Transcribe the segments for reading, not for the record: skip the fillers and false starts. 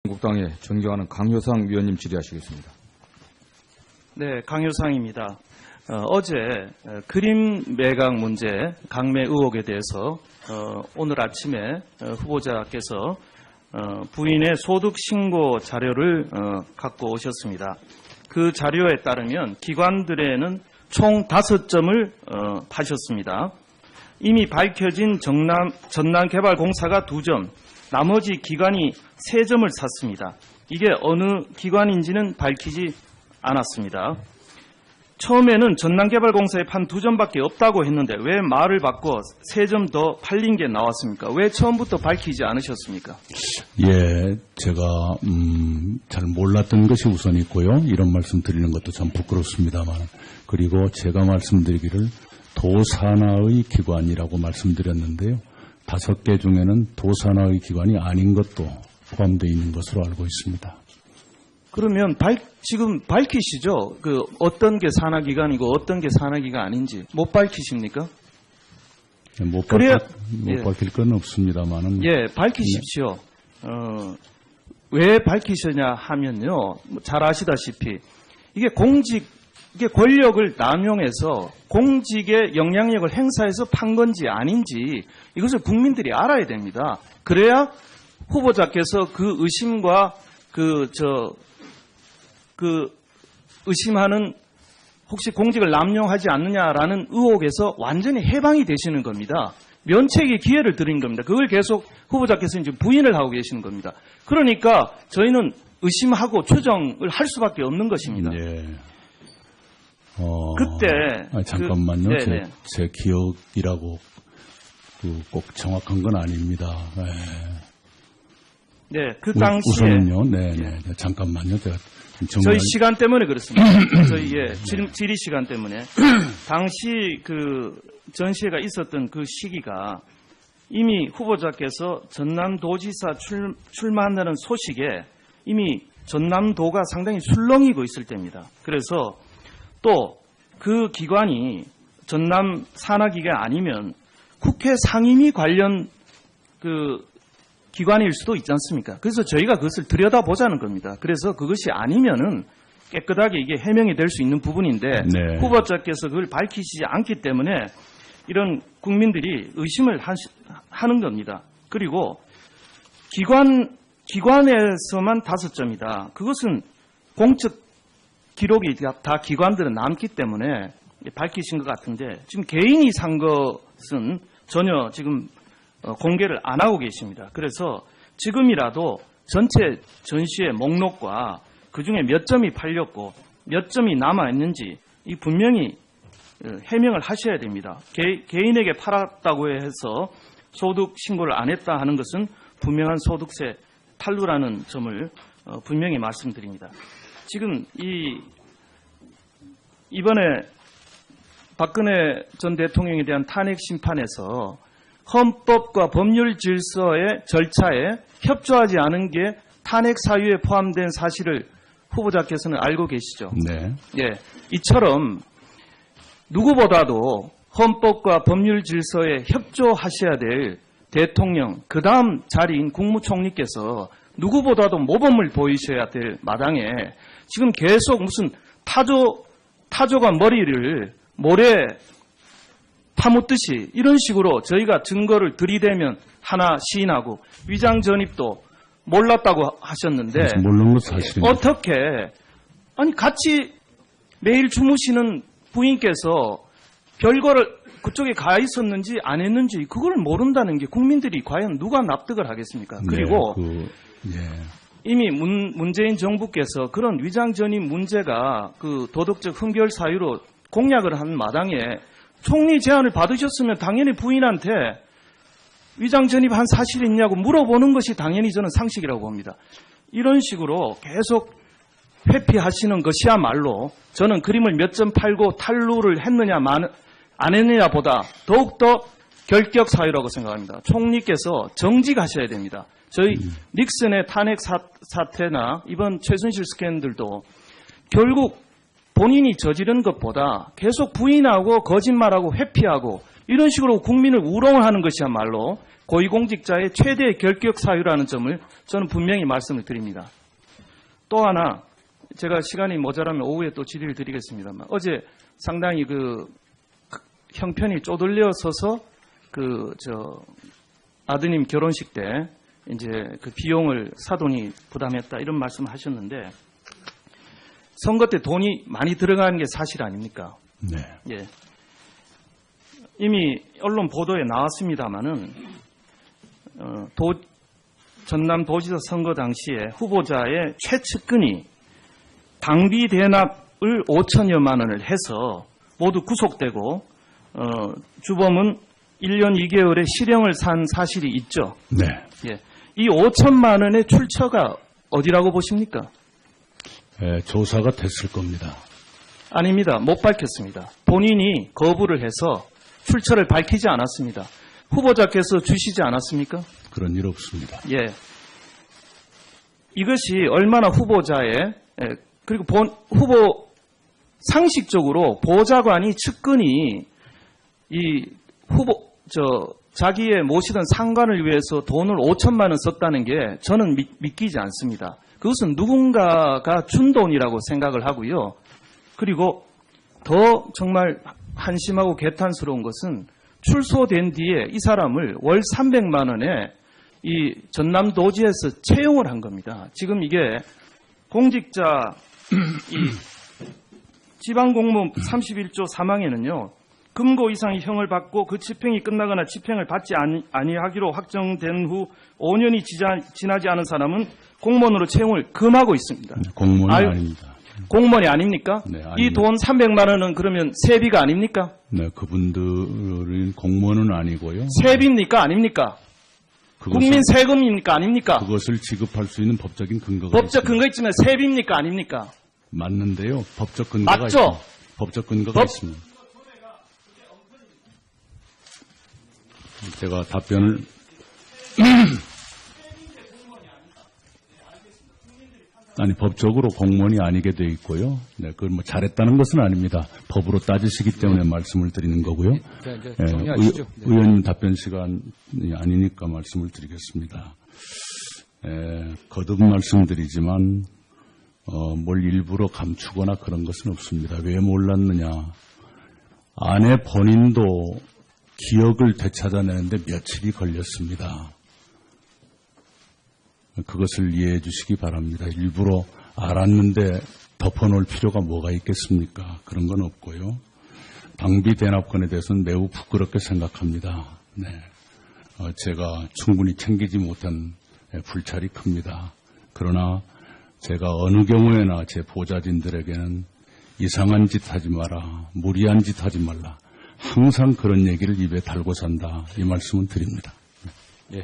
한국당의 존경하는 강효상 위원님 질의하시겠습니다. 네, 강효상입니다. 어제 그림 매각 문제, 강매 의혹에 대해서 오늘 아침에 후보자께서 부인의 소득 신고 자료를 갖고 오셨습니다. 그 자료에 따르면 기관들에는 총 5점을 파셨습니다. 이미 밝혀진 전남개발공사가 2점, 나머지 기관이 3점을 샀습니다. 이게 어느 기관인지는 밝히지 않았습니다. 처음에는 전남개발공사에 판 2점밖에 없다고 했는데 왜 말을 바꿔 3점 더 팔린 게 나왔습니까? 왜 처음부터 밝히지 않으셨습니까? 예, 제가 잘 몰랐던 것이 우선 있고요. 이런 말씀 드리는 것도 참 부끄럽습니다만, 그리고 제가 말씀드리기를 도산하의 기관이라고 말씀드렸는데요. 5개 중에는 도산하의 기관이 아닌 것도 포함되어 있는 것으로 알고 있습니다. 그러면 지금 밝히시죠? 어떤 게 산하기관이고 어떤 게 산하기관 아닌지 못 밝히십니까? 못 밝힐 건 없습니다만은. 예, 밝히십시오. 왜 밝히시냐 하면요. 잘 아시다시피 이게 권력을 남용해서 공직의 영향력을 행사해서 판 건지 아닌지 이것을 국민들이 알아야 됩니다. 그래야 후보자께서 그 의심과 의심하는 혹시 공직을 남용하지 않느냐라는 의혹에서 완전히 해방이 되시는 겁니다. 면책의 기회를 드린 겁니다. 그걸 계속 후보자께서 이제 부인을 하고 계시는 겁니다. 그러니까 저희는 의심하고 추정을 할 수밖에 없는 것입니다. 예. 그때 잠깐만요. 제 기억이라고 꼭 정확한 건 아닙니다. 네, 그 당시에 우선은요. 네. 잠깐만요. 제가 저희 시간 때문에 그렇습니다. 저희 질의 시간 때문에 당시 그 전시회가 있었던 그 시기가 이미 후보자께서 전남도지사 출마한다는 소식에 이미 전남도가 상당히 술렁이고 있을 때입니다. 그래서 또 그 기관이 전남 산하기관 아니면 국회 상임위 관련 기관일 수도 있지 않습니까? 그래서 저희가 그것을 들여다보자는 겁니다. 그래서 그것이 아니면은 깨끗하게 이게 해명이 될 수 있는 부분인데 네. 후보자께서 그걸 밝히시지 않기 때문에 이런 국민들이 의심을 하는 겁니다. 그리고 기관에서만 5점이다. 그것은 공적 기록이 다 기관들은 남기 때문에 밝히신 것 같은데 지금 개인이 산 것은 전혀 지금 공개를 안 하고 계십니다. 그래서 지금이라도 전체 전시회 목록과 그중에 몇 점이 팔렸고 몇 점이 남아있는지 이 분명히 해명을 하셔야 됩니다. 개인에게 팔았다고 해서 소득 신고를 안 했다 하는 것은 분명한 소득세 탈루라는 점을 분명히 말씀드립니다. 지금 이번에 박근혜 전 대통령에 대한 탄핵 심판에서 헌법과 법률 질서의 절차에 협조하지 않은 게 탄핵 사유에 포함된 사실을 후보자께서는 알고 계시죠? 네. 예, 이처럼 누구보다도 헌법과 법률 질서에 협조하셔야 될 대통령, 그 다음 자리인 국무총리께서 누구보다도 모범을 보이셔야 될 마당에 지금 계속 무슨 타조가 머리를 모래 파묻듯이 이런 식으로 저희가 증거를 들이대면 하나 시인하고 위장 전입도 몰랐다고 하셨는데 모르는 건 사실입니다. 어떻게 아니 같이 매일 주무시는 부인께서 별거를 그쪽에 가 있었는지 안 했는지 그걸 모른다는 게 국민들이 과연 누가 납득을 하겠습니까? 그리고 이미 문재인 정부께서 그런 위장 전입 문제가 그 도덕적 흠결 사유로 공약을 한 마당에 총리 제안을 받으셨으면 당연히 부인한테 위장 전입한 사실이 있냐고 물어보는 것이 당연히 저는 상식이라고 봅니다. 이런 식으로 계속 회피하시는 것이야말로 저는 그림을 몇 점 팔고 탈루를 했느냐 안 했느냐보다 더욱더 결격 사유라고 생각합니다. 총리께서 정직하셔야 됩니다. 저희 닉슨의 탄핵 사태나 이번 최순실 스캔들도 결국 본인이 저지른 것보다 계속 부인하고 거짓말하고 회피하고 이런 식으로 국민을 우롱하는 것이야말로 고위공직자의 최대 결격 사유라는 점을 저는 분명히 말씀을 드립니다. 또 하나 제가 시간이 모자라면 오후에 또 질의를 드리겠습니다만 어제 상당히 형편이 쪼들려 서서 아드님 결혼식 때 이제 그 비용을 사돈이 부담했다 이런 말씀을 하셨는데 선거 때 돈이 많이 들어가는 게 사실 아닙니까? 네. 예. 이미 언론 보도에 나왔습니다마는 전남도지사 선거 당시에 후보자의 최측근이 당비 대납을 5천여만 원을 해서 모두 구속되고 주범은 1년 2개월의 실형을 산 사실이 있죠. 네. 예. 이 5천만 원의 출처가 어디라고 보십니까? 조사가 됐을 겁니다. 아닙니다. 못 밝혔습니다. 본인이 거부를 해서 출처를 밝히지 않았습니다. 후보자께서 주시지 않았습니까? 그런 일 없습니다. 예. 이것이 얼마나 후보자의 그리고 후보 상식적으로 보좌관이 측근이 이 자기의 모시던 상관을 위해서 돈을 5천만 원 썼다는 게 저는 믿기지 않습니다. 그것은 누군가가 준 돈이라고 생각을 하고요. 그리고 더 정말 한심하고 개탄스러운 것은 출소된 뒤에 이 사람을 월 300만 원에 이 전남도지에서 채용을 한 겁니다. 지금 이게 공직자 이 지방공무원 31조 3항에는요. 금고 이상의 형을 받고 그 집행이 끝나거나 집행을 받지 아니하기로 확정된 후 5년이 지나지 않은 사람은 공무원으로 채용을 금하고 있습니다. 공무원이 아닙니다. 공무원이 아닙니까? 네, 이 돈 300만 원은 그러면 세비가 아닙니까? 네, 그분들은 공무원은 아니고요. 세비입니까? 아닙니까? 국민 세금입니까? 아닙니까? 그것을 지급할 수 있는 법적인 근거가 법적 근거 있지만 세비입니까? 아닙니까? 맞는데요. 법적 근거가 맞죠? 있습니다. 법적 근거가 있습니다. 제가 답변을 아니 법적으로 공무원이 아니게 돼 있고요. 네, 그걸 뭐 잘했다는 것은 아닙니다. 법으로 따지시기 때문에 말씀을 드리는 거고요. 정리하시죠. 의원님 답변 시간이 아니니까 말씀을 드리겠습니다. 거듭 말씀드리지만 뭘 일부러 감추거나 그런 것은 없습니다. 왜 몰랐느냐. 아내 본인도 기억을 되찾아내는데 며칠이 걸렸습니다. 그것을 이해해 주시기 바랍니다. 일부러 알았는데 덮어놓을 필요가 뭐가 있겠습니까? 그런 건 없고요. 당비 대납권에 대해서는 매우 부끄럽게 생각합니다. 네. 제가 충분히 챙기지 못한 불찰이 큽니다. 그러나 제가 어느 경우에나 제 보좌진들에게는 이상한 짓 하지 마라, 무리한 짓 하지 말라. 항상 그런 얘기를 입에 달고 산다. 이 말씀은 드립니다. 예.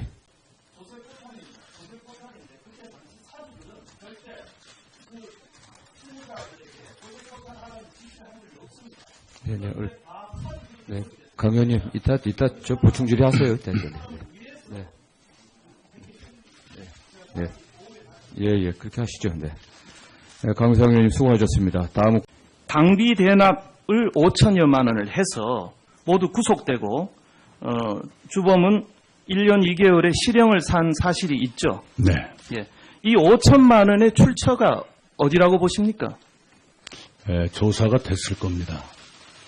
네, 강 의원님, 이따 저 보충 질의하세요. 네. 네. 예, 그렇게 하시죠. 네. 강우상 의원님 수고하셨습니다. 다음. 당비 대납을 5천여만 원을 해서 모두 구속되고, 주범은 1년 2개월의 실형을 산 사실이 있죠. 네. 예. 이 5천만 원의 출처가 어디라고 보십니까? 조사가 됐을 겁니다.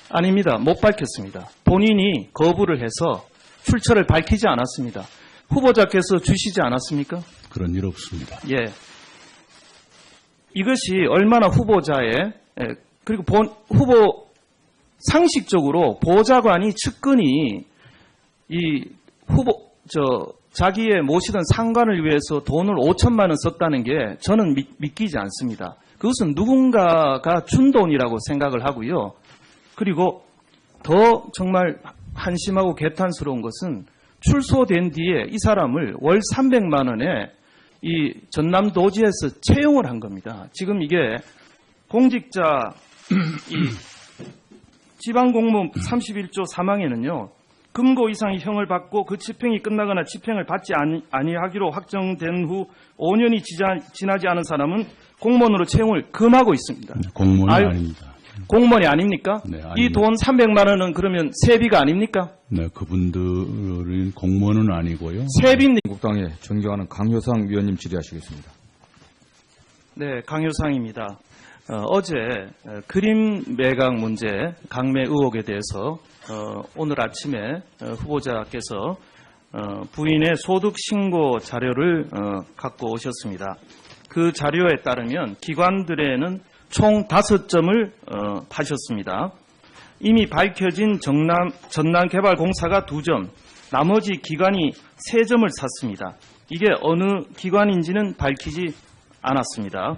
아닙니다. 못 밝혔습니다. 본인이 거부를 해서 출처를 밝히지 않았습니다. 후보자께서 주시지 않았습니까? 그런 일 없습니다. 예. 이것이 얼마나 후보자의 그리고 후보 상식적으로 보좌관이 측근이 이 자기의 모시던 상관을 위해서 돈을 5천만 원 썼다는 게 저는 믿기지 않습니다. 그것은 누군가가 준 돈이라고 생각을 하고요. 그리고 더 정말 한심하고 개탄스러운 것은 출소된 뒤에 이 사람을 월 300만 원에 이 전남도지에서 채용을 한 겁니다. 지금 이게 공직자 이 지방공무원 31조 3항에는요. 금고 이상의 형을 받고 그 집행이 끝나거나 집행을 받지 아니하기로 확정된 후 5년이 지나지 않은 사람은 공무원으로 채용을 금하고 있습니다. 공무원이 아닙니다. 공무원이 아닙니까? 네, 이 아닙니다. 돈 300만 원은 그러면 세비가 아닙니까? 네, 그분들은 공무원은 아니고요. 세비인데. 국당에 존경하는 강효상 위원님 질의하시겠습니다. 네, 강효상입니다. 어제 그림 매각 문제, 강매 의혹에 대해서 오늘 아침에 후보자께서 부인의 소득 신고 자료를 갖고 오셨습니다. 그 자료에 따르면 기관들에는 총 5점을 파셨습니다. 이미 밝혀진 전남개발공사가 2점, 나머지 기관이 3점을 샀습니다. 이게 어느 기관인지는 밝히지 않았습니다.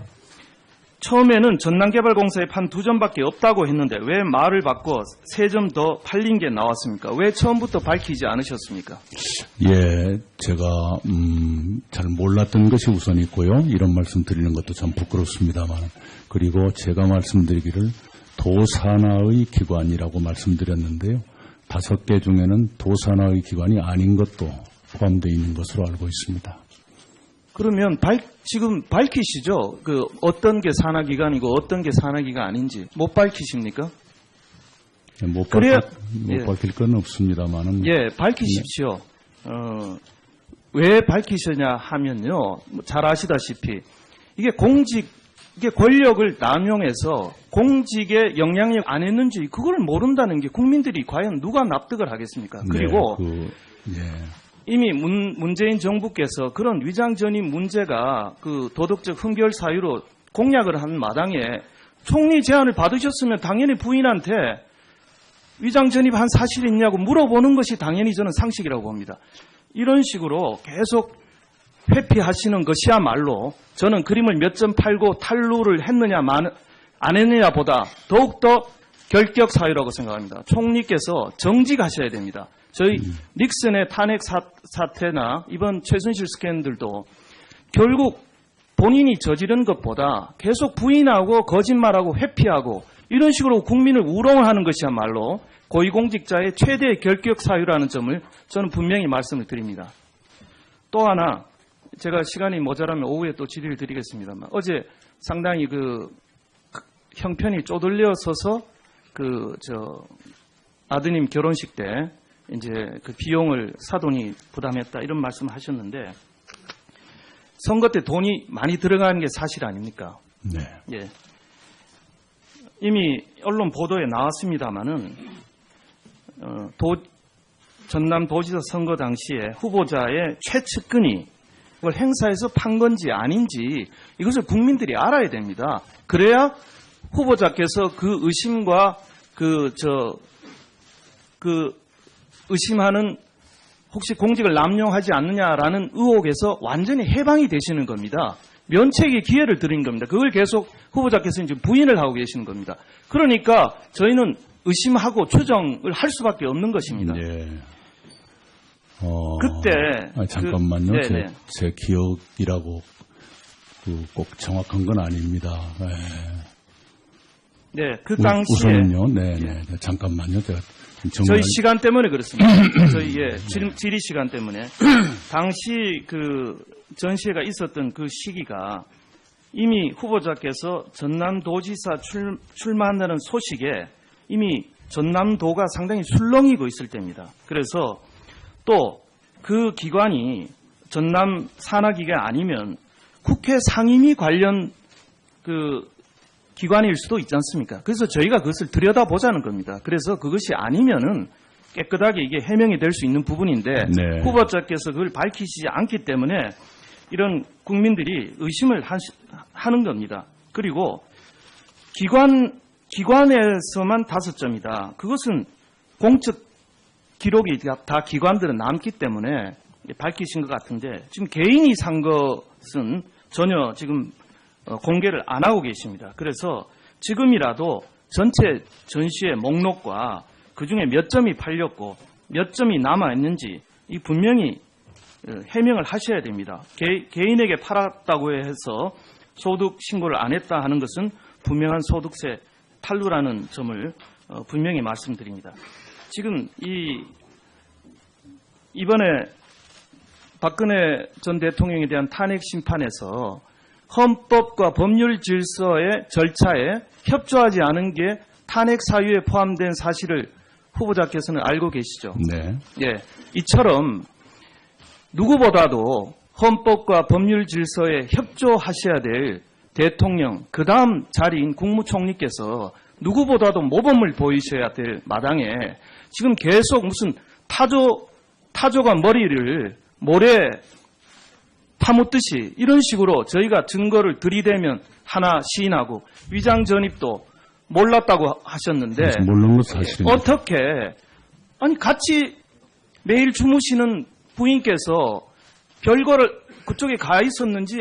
처음에는 전남개발공사에 판 2점밖에 없다고 했는데 왜 말을 바꿔 3점 더 팔린 게 나왔습니까? 왜 처음부터 밝히지 않으셨습니까? 예, 제가 잘 몰랐던 것이 우선이고요. 이런 말씀 드리는 것도 참 부끄럽습니다만, 그리고 제가 말씀드리기를 도산하의 기관이라고 말씀드렸는데요. 5개 중에는 도산하의 기관이 아닌 것도 포함되어 있는 것으로 알고 있습니다. 그러면 지금 밝히시죠? 그 어떤 게 산하기관이고 어떤 게 산하기관 아닌지 못 밝히십니까? 못 예. 밝힐 건 없습니다만은. 예, 밝히십시오. 왜 밝히시냐 하면요, 잘 아시다시피 이게 이게 권력을 남용해서 공직에 영향력 안 했는지 그걸 모른다는 게 국민들이 과연 누가 납득을 하겠습니까? 그리고 이미 문재인 정부께서 그런 위장 전입 문제가 그 도덕적 흥결 사유로 공약을 한 마당에 총리 제안을 받으셨으면 당연히 부인한테 위장 전입한 사실이 있냐고 물어보는 것이 당연히 저는 상식이라고 봅니다. 이런 식으로 계속 회피하시는 것이야말로 저는 그림을 몇 점 팔고 탈루를 했느냐 안 했느냐 보다 더욱더 결격 사유라고 생각합니다. 총리께서 정직하셔야 됩니다. 저희 닉슨의 탄핵 사태나 이번 최순실 스캔들도 결국 본인이 저지른 것보다 계속 부인하고 거짓말하고 회피하고 이런 식으로 국민을 우롱하는 것이야말로 고위공직자의 최대 결격 사유라는 점을 저는 분명히 말씀을 드립니다. 또 하나 제가 시간이 모자라면 오후에 또 질의를 드리겠습니다만 어제 상당히 형편이 쪼들려 서서 아드님 결혼식 때 이제 그 비용을 사돈이 부담했다 이런 말씀을 하셨는데 선거 때 돈이 많이 들어가는 게 사실 아닙니까? 네. 예. 이미 언론 보도에 나왔습니다마는 전남도지사 선거 당시에 후보자의 최측근이 그걸 행사해서 판 건지 아닌지 이것을 국민들이 알아야 됩니다. 그래야 후보자께서 그 의심과 의심하는 혹시 공직을 남용하지 않느냐라는 의혹에서 완전히 해방이 되시는 겁니다. 면책의 기회를 드린 겁니다. 그걸 계속 후보자께서 이제 부인을 하고 계시는 겁니다. 그러니까 저희는 의심하고 추정을 할 수밖에 없는 것입니다. 예. 그때 잠깐만요. 네네. 제 기억이라고 꼭 정확한 건 아닙니다. 네, 그 당시에 우선은요. 네. 잠깐만요. 제가 저희 시간 때문에 그렇습니다. 저희 질의 시간 때문에 당시 그 전시회가 있었던 그 시기가 이미 후보자께서 전남도지사 출마한다는 소식에 이미 전남도가 상당히 술렁이고 있을 때입니다. 그래서 또 그 기관이 전남 산하기관 아니면 국회 상임위 관련 그 기관일 수도 있지 않습니까? 그래서 저희가 그것을 들여다보자는 겁니다. 그래서 그것이 아니면은 깨끗하게 이게 해명이 될 수 있는 부분인데 네. 후보자께서 그걸 밝히시지 않기 때문에 이런 국민들이 의심을 하는 겁니다. 그리고 기관에서만 5점이다. 그것은 공적 기록이 다 기관들은 남기 때문에 밝히신 것 같은데 지금 개인이 산 것은 전혀 지금 공개를 안 하고 계십니다. 그래서 지금이라도 전체 전시의 목록과 그중에 몇 점이 팔렸고 몇 점이 남아있는지 이 분명히 해명을 하셔야 됩니다. 개인에게 팔았다고 해서 소득 신고를 안 했다 하는 것은 분명한 소득세 탈루라는 점을 분명히 말씀드립니다. 지금 이번에 박근혜 전 대통령에 대한 탄핵 심판에서 헌법과 법률 질서의 절차에 협조하지 않은 게 탄핵 사유에 포함된 사실을 후보자께서는 알고 계시죠? 네. 예, 이처럼 누구보다도 헌법과 법률 질서에 협조하셔야 될 대통령, 그 다음 자리인 국무총리께서 누구보다도 모범을 보이셔야 될 마당에 지금 계속 무슨 타조가 머리를 모래 파묻듯이 이런 식으로 저희가 증거를 들이대면 하나 시인하고 위장 전입도 몰랐다고 하셨는데 모르는 건 사실입니다. 어떻게 아니 같이 매일 주무시는 부인께서 별거를 그쪽에 가 있었는지